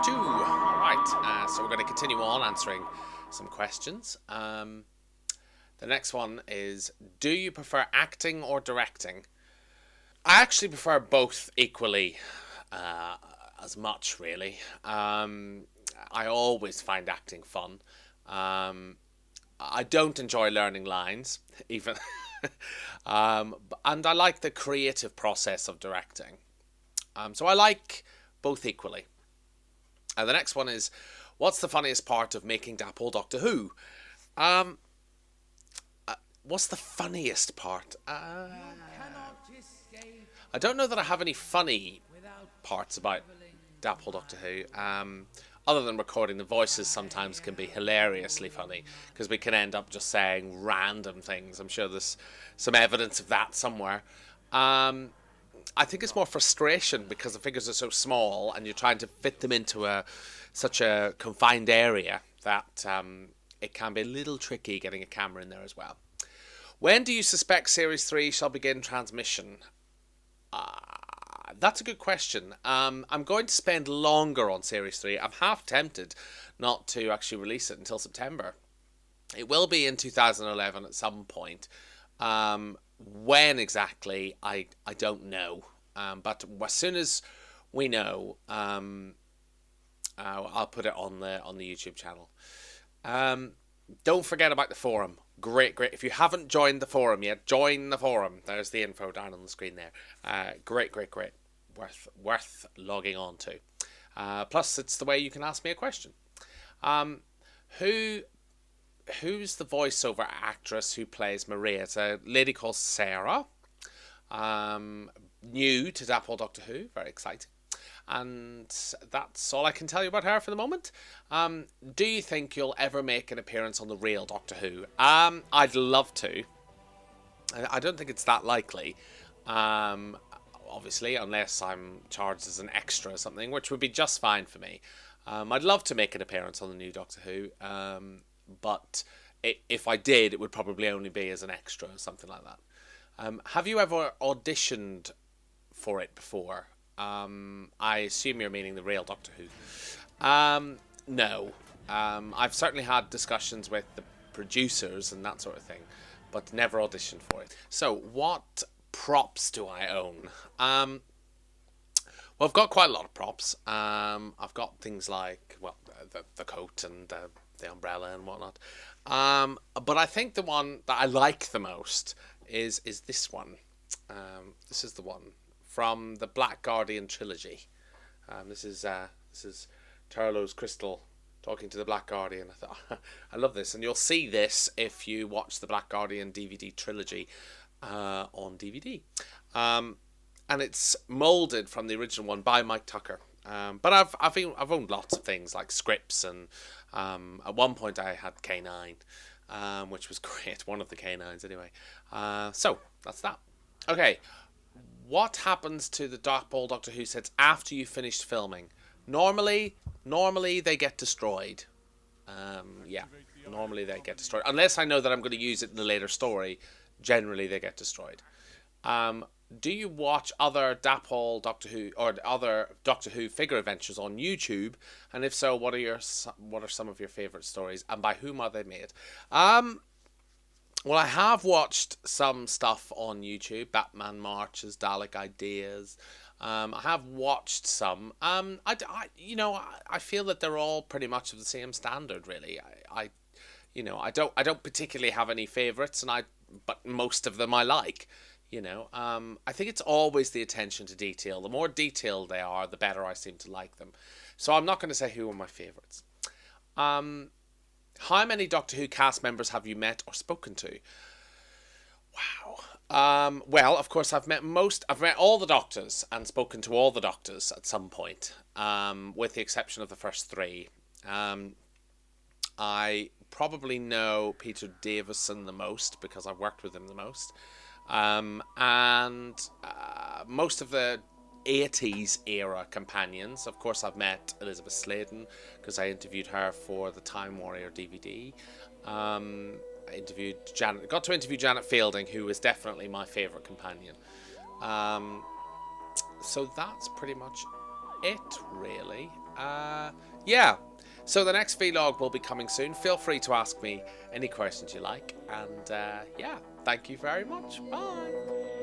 2. Alright, so we're going to continue on answering some questions. The next one is, do you prefer acting or directing? I actually prefer both equally as much, really. I always find acting fun. I don't enjoy learning lines, even. And I like the creative process of directing. So I like both equally. The next one is, what's the funniest part of making DrWho? What's the funniest part? I don't know that I have any funny parts about DrWho. Other than recording the voices sometimes can be hilariously funny, because we can end up just saying random things. I'm sure there's some evidence of that somewhere. I think it's more frustration because the figures are so small and you're trying to fit them into such a confined area that it can be a little tricky getting a camera in there as well. When do you suspect Series 3 shall begin transmission? That's a good question. I'm going to spend longer on Series 3. I'm half tempted not to actually release it until September. It will be in 2011 at some point. When exactly, I don't know. But as soon as we know, I'll put it on the YouTube channel. Don't forget about the forum. Great. If you haven't joined the forum yet, join the forum. There's the info down on the screen there. Great. Worth logging on to. Plus, it's the way you can ask me a question. Who's the voiceover actress who plays Maria? It's a lady called Sarah. New to DrWho. Very exciting. And that's all I can tell you about her for the moment. Do you think you'll ever make an appearance on the real DrWho? I'd love to. I don't think it's that likely. Obviously, unless I'm charged as an extra or something, which would be just fine for me. I'd love to make an appearance on the new DrWho. But if I did, it would probably only be as an extra or something like that. Have you ever auditioned for it before? I assume you're meaning the real DrWho. No. I've certainly had discussions with the producers and that sort of thing, but never auditioned for it. So, what props do I own? Well, I've got quite a lot of props. I've got things like, well, the coat and the umbrella and whatnot. But I think the one that I like the most is this one. This is the one from the Black Guardian trilogy. This is Turlough's crystal talking to the Black Guardian. I thought, I love this, and you'll see this if you watch the Black Guardian DVD trilogy on DVD. And it's molded from the original one by Mike Tucker. But I've owned lots of things like scripts, and at one point I had K9, which was great. One of the K9s anyway. So that's that. Okay. What happens to the DrWho sets after you finished filming? Normally they get destroyed. Yeah, normally they get destroyed. Unless I know that I'm going to use it in a later story, generally they get destroyed. Do you watch other DrWho or other DrWho figure adventures on YouTube? And if so, what are some of your favourite stories, and by whom are they made? Well, I have watched some stuff on YouTube, Batman Marches, Dalek Ideas. I have watched some. I feel that they're all pretty much of the same standard, really. I don't particularly have any favourites, but most of them I like. I think it's always the attention to detail. The more detailed they are, the better I seem to like them. So I'm not going to say who are my favourites. How many DrWho cast members have you met or spoken to? Wow. Well, of course, I've met all the Doctors and spoken to all the Doctors at some point, with the exception of the first 3. I probably know Peter Davison the most because I've worked with him the most. And most of the 80s era companions. Of course, I've met Elizabeth Sladen because I interviewed her for the Time Warrior DVD. I got to interview Janet Fielding, who is definitely my favourite companion. So that's pretty much it, really. Yeah. So the next vlog will be coming soon. Feel free to ask me any questions you like. And yeah, thank you very much. Bye.